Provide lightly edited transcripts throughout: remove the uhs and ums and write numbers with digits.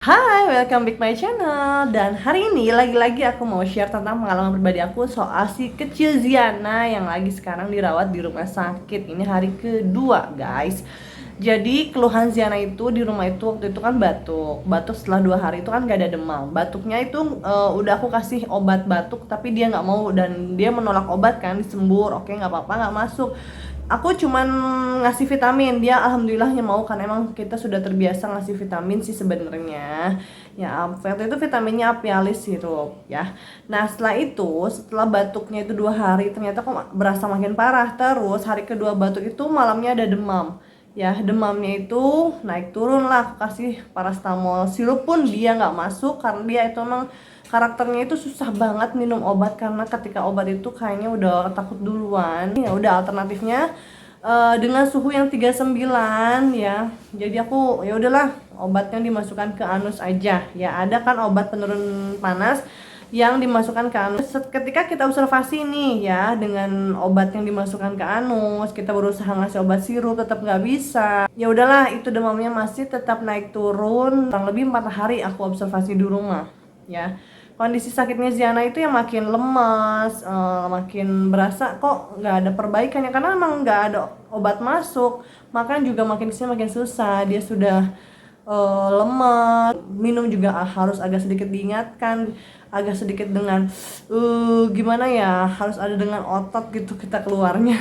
Hai, welcome back my channel. Dan hari ini lagi-lagi aku mau share tentang pengalaman pribadi aku soal si kecil Ziana yang lagi sekarang dirawat di rumah sakit. Ini hari kedua, guys. Jadi keluhan Ziana itu di rumah itu waktu itu kan batuk setelah 2 hari itu kan gak ada demam. Batuknya itu udah aku kasih obat batuk tapi dia nggak mau dan dia menolak obat kan, disembur. Oke, nggak apa-apa, nggak masuk. Aku cuman ngasih vitamin, dia alhamdulillahnya mau kan, emang kita sudah terbiasa ngasih vitamin sih sebenarnya. Ya, waktu itu vitaminnya Apialis sirup ya. Nah setelah itu, setelah batuknya itu 2 hari, ternyata kok berasa makin parah. Terus hari kedua batuk itu malamnya ada demam. Ya, demamnya itu naik turun lah. Aku kasih paracetamol sirup pun dia nggak masuk karena dia itu emang karakternya itu susah banget minum obat, karena ketika obat itu kayaknya udah takut duluan. Ya udah, alternatifnya dengan suhu yang 39 ya. Jadi aku ya udahlah, obatnya dimasukkan ke anus aja. Ya ada kan obat penurun panas yang dimasukkan ke anus. Ketika kita observasi nih ya, dengan obat yang dimasukkan ke anus, kita berusaha ngasih obat sirup tetap nggak bisa. Ya udahlah, itu demamnya masih tetap naik turun. Kurang lebih 4 hari aku observasi di rumah ya. Kondisi sakitnya Ziana itu yang makin lemas, makin berasa kok nggak ada perbaikan ya, karena memang nggak ada obat masuk. Makan juga makin kesini makin susah. Dia sudah lemas, minum juga harus agak sedikit diingatkan, agak sedikit dengan gimana ya, harus ada dengan otot gitu kita keluarnya.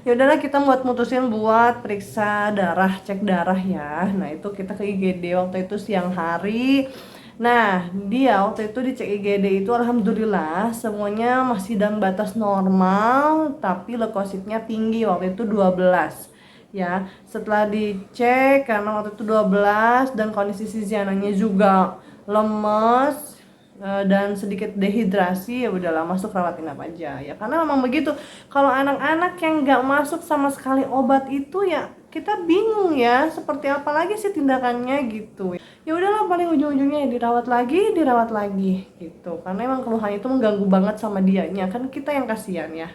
Ya udahlah, kita mutusin buat periksa darah, cek darah ya. Nah itu kita ke IGD waktu itu siang hari. Nah, dia waktu itu dicek IGD itu alhamdulillah semuanya masih dalam batas normal, tapi leukositnya tinggi waktu itu 12. Ya, setelah dicek karena waktu itu 12 dan kondisi si Ziananya juga lemes dan sedikit dehidrasi, ya udahlah masuk rawat inap aja ya, karena memang begitu. Kalau anak-anak yang nggak masuk sama sekali obat itu ya kita bingung ya, seperti apa lagi sih tindakannya gitu. Ya udahlah, paling ujung-ujungnya ya dirawat lagi gitu, karena emang keluhan itu mengganggu banget sama dianya, kan kita yang kasihan ya.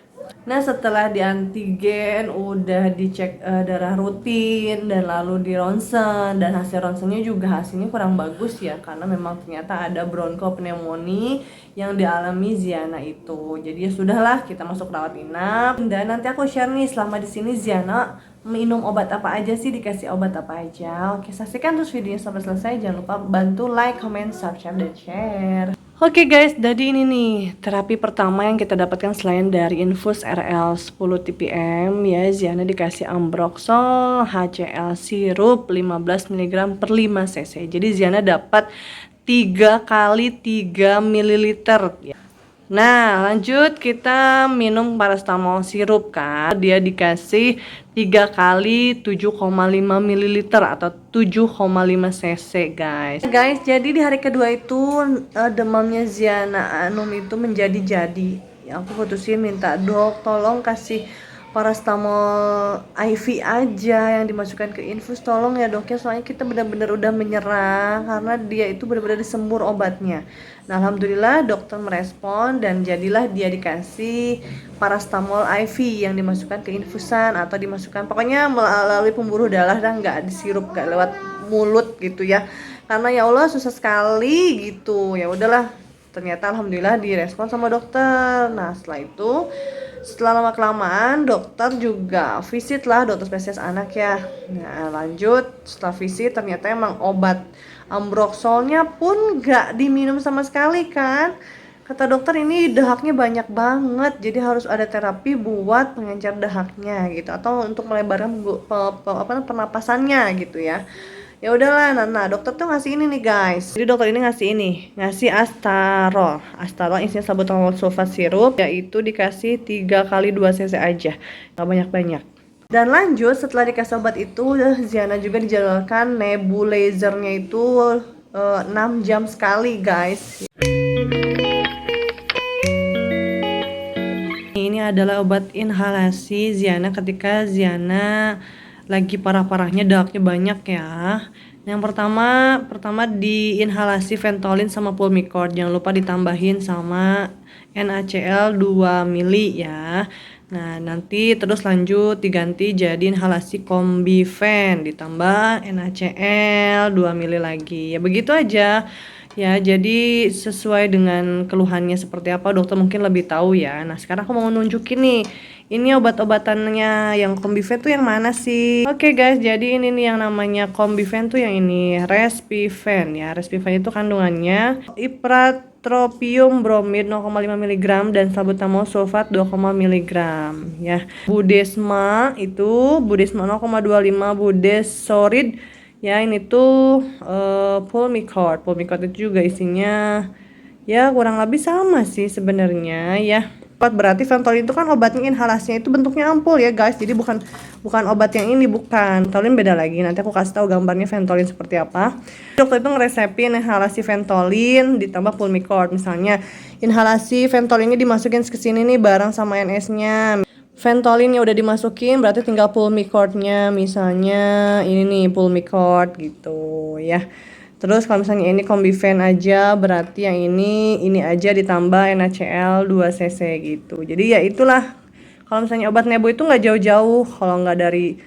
Nah setelah di antigen, udah dicek darah rutin dan lalu di ronsen, dan hasil ronsennya juga hasilnya kurang bagus ya, karena memang ternyata ada bronkopneumonia yang dialami Ziana itu. Jadi ya sudahlah, kita masuk rawat inap dan nanti aku share nih selama di sini Ziana minum obat apa aja sih, dikasih obat apa aja. Oke, saksikan terus videonya sampai selesai. Jangan lupa bantu like, comment, subscribe, dan share. Oke guys, jadi ini nih terapi pertama yang kita dapatkan selain dari infus RL 10 TPM ya. Ziana dikasih Ambroxol HCl sirup 15 mg per 5 cc. Jadi Ziana dapat 3 kali 3 ml ya. Nah lanjut kita minum paracetamol sirup kan. Dia dikasih 3 kali 7,5 ml atau 7,5 cc guys. Jadi di hari kedua itu demamnya Ziana Anum itu menjadi-jadi ya, aku putusin minta dok tolong kasih paracetamol IV aja yang dimasukkan ke infus, tolong ya dok ya, soalnya kita benar-benar udah menyerah karena dia itu benar-benar disembur obatnya. Nah alhamdulillah dokter merespon dan jadilah dia dikasih paracetamol IV yang dimasukkan ke infusan atau dimasukkan pokoknya melalui pembuluh darah, dan nggak disirup, nggak lewat mulut gitu ya, karena ya Allah susah sekali gitu. Ya udahlah, ternyata alhamdulillah direspon sama dokter. Nah setelah lama kelamaan dokter juga visit lah, dokter spesialis anak ya. Nah lanjut setelah visit ternyata emang obat Ambroxolnya pun gak diminum sama sekali kan. Kata dokter ini dahaknya banyak banget, jadi harus ada terapi buat pengencer dahaknya gitu, atau untuk melebarkan pernapasannya gitu ya. Ya udahlah, nah dokter tuh ngasih ini nih guys. Jadi dokter ini ngasih Astarol isinya salbutamol sulfat sirup, yaitu dikasih 3 kali 2 cc aja, nggak banyak-banyak. Dan lanjut setelah dikasih obat itu, Ziana juga dijadwalkan nebulizernya itu 6 jam sekali guys. Ini adalah obat inhalasi Ziana ketika Ziana lagi parah-parahnya dahaknya banyak ya. Yang pertama di inhalasi Ventolin sama Pulmicort, jangan lupa ditambahin sama NaCl 2 ml ya. Nah, nanti terus lanjut diganti jadi inhalasi Combifen ditambah NaCl 2 mili lagi. Ya begitu aja. Ya, jadi sesuai dengan keluhannya seperti apa dokter mungkin lebih tahu ya. Nah, sekarang aku mau nunjukin nih. Ini obat-obatannya yang Combifen tuh yang mana sih? Oke guys, jadi ini nih yang namanya Combifen tuh yang ini, Respifen ya. Respifen itu kandungannya ipratropium bromid 0,5 mg dan salbutamol sulfat 2, mg ya. Budesma 0,25 budesonide ya, ini tuh Pulmicort. Pulmicort itu juga isinya ya kurang lebih sama sih sebenarnya ya. Berarti Ventolin itu kan obatnya inhalasinya itu bentuknya ampul ya guys. Jadi bukan obat yang ini, bukan. Ventolin beda lagi. Nanti aku kasih tahu gambarnya Ventolin seperti apa. Dokter itu ngeresepin inhalasi Ventolin ditambah Pulmicort. Misalnya inhalasi Ventolinnya dimasukin ke sini nih bareng sama NS-nya. Ventolinnya udah dimasukin, berarti tinggal Pulmicortnya. Misalnya ini nih Pulmicort gitu ya. Terus kalau misalnya ini Combifen aja, berarti yang ini aja ditambah NaCl 2 cc gitu. Jadi ya itulah, kalau misalnya obat Nebo itu nggak jauh-jauh, kalau nggak dari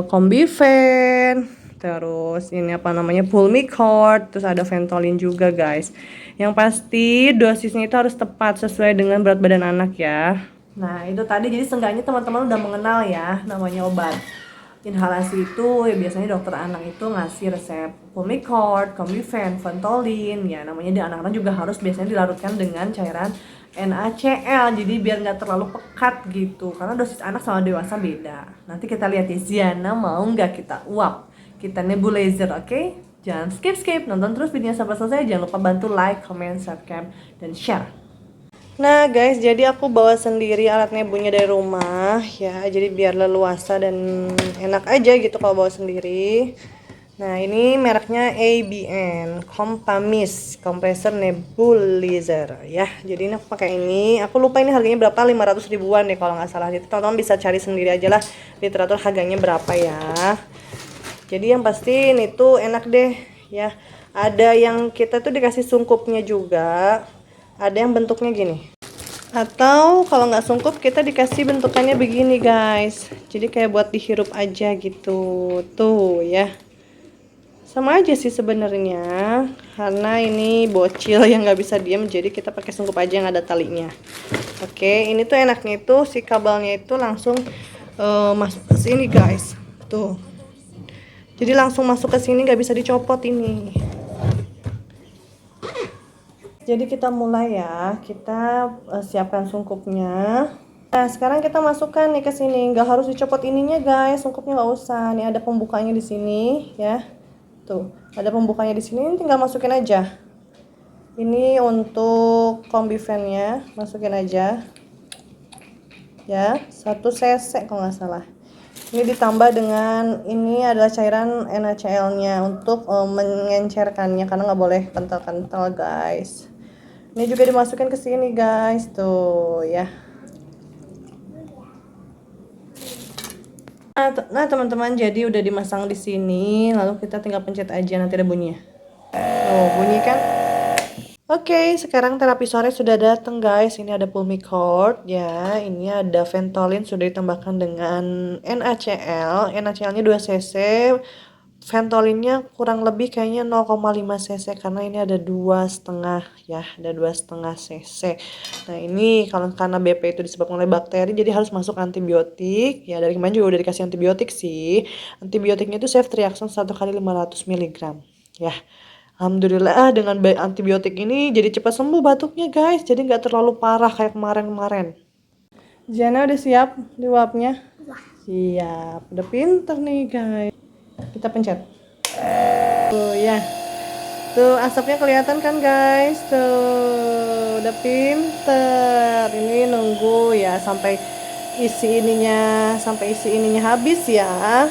Combifen, terus ini apa namanya Pulmicort, terus ada Ventolin juga guys. Yang pasti dosisnya itu harus tepat sesuai dengan berat badan anak ya. Nah itu tadi, jadi seenggaknya teman-teman udah mengenal ya namanya obat inhalasi itu ya. Biasanya dokter anak itu ngasih resep Pulmicort, Combifen, Ventolin ya, namanya di anak-anak juga harus biasanya dilarutkan dengan cairan NaCl, jadi biar nggak terlalu pekat gitu, karena dosis anak sama dewasa beda. Nanti kita lihat ya, Ziana mau nggak kita uap, kita nebulizer, oke? Jangan skip, nonton terus videonya sampai selesai. Jangan lupa bantu like, comment, subscribe, dan share. Nah guys, jadi aku bawa sendiri alat nebunya dari rumah ya, jadi biar leluasa dan enak aja gitu kalau bawa sendiri. Nah ini mereknya ABN Compamis Compressor Nebulizer ya. Jadi ini aku pakai ini, aku lupa ini harganya berapa, 500 ribuan deh kalau nggak salah. Jadi teman-teman bisa cari sendiri aja lah literatur harganya berapa ya. Jadi yang pasti ini tuh enak deh ya. Ada yang kita tuh dikasih sungkupnya juga, ada yang bentuknya gini, atau kalau nggak sungkup kita dikasih bentukannya begini guys, jadi kayak buat dihirup aja gitu tuh ya. Sama aja sih sebenarnya, karena ini bocil yang nggak bisa diem, jadi kita pakai sungkup aja yang ada talinya. Oke, ini tuh enaknya itu si kabelnya itu langsung masuk ke sini guys tuh, jadi langsung masuk ke sini, nggak bisa dicopot ini. Jadi kita mulai ya, kita siapkan sungkupnya. Nah sekarang kita masukkan nih ke sini, nggak harus dicopot ininya guys, sungkupnya nggak usah. Nih ada pembukanya di sini ya, tuh ada pembukanya di sini, tinggal masukin aja. Ini untuk Combifennya, masukin aja ya, 1 cc kalau nggak salah. Ini ditambah dengan ini adalah cairan NaCl-nya untuk mengencerkannya, karena nggak boleh kental-kental guys. Ini juga dimasukin ke sini guys tuh ya. Nah teman-teman, jadi udah dimasang di sini, lalu kita tinggal pencet aja, nanti ada bunyinya. Oh bunyi kan? Oke, sekarang terapi sore sudah datang guys. Ini ada Pulmicort ya, ini ada Ventolin sudah ditambahkan dengan NaCl. NaCl-nya 2 cc. Ventolinnya kurang lebih kayaknya 0,5 cc, karena ini ada 2,5 ya, ada 2,5 cc. Nah ini kalau karena BP itu disebabkan oleh bakteri, jadi harus masuk antibiotik ya. Dari kemarin juga udah dikasih antibiotik sih. Antibiotiknya itu safe reaction 1 kali 500 mg ya. Alhamdulillah dengan antibiotik ini jadi cepat sembuh batuknya guys, jadi nggak terlalu parah kayak kemarin-kemarin. Jana udah siap diuapnya? Siap, udah pinter nih guys. Kita pencet tuh ya, tuh asapnya kelihatan kan guys, tuh udah pinter. Ini nunggu ya sampai isi ininya habis ya.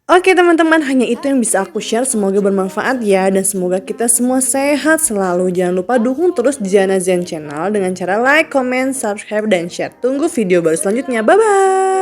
Oke teman-teman, hanya itu yang bisa aku share. Semoga bermanfaat ya, dan semoga kita semua sehat selalu. Jangan lupa dukung terus Ziana Zen Channel dengan cara like, comment, subscribe, dan share. Tunggu video baru selanjutnya. Bye-bye.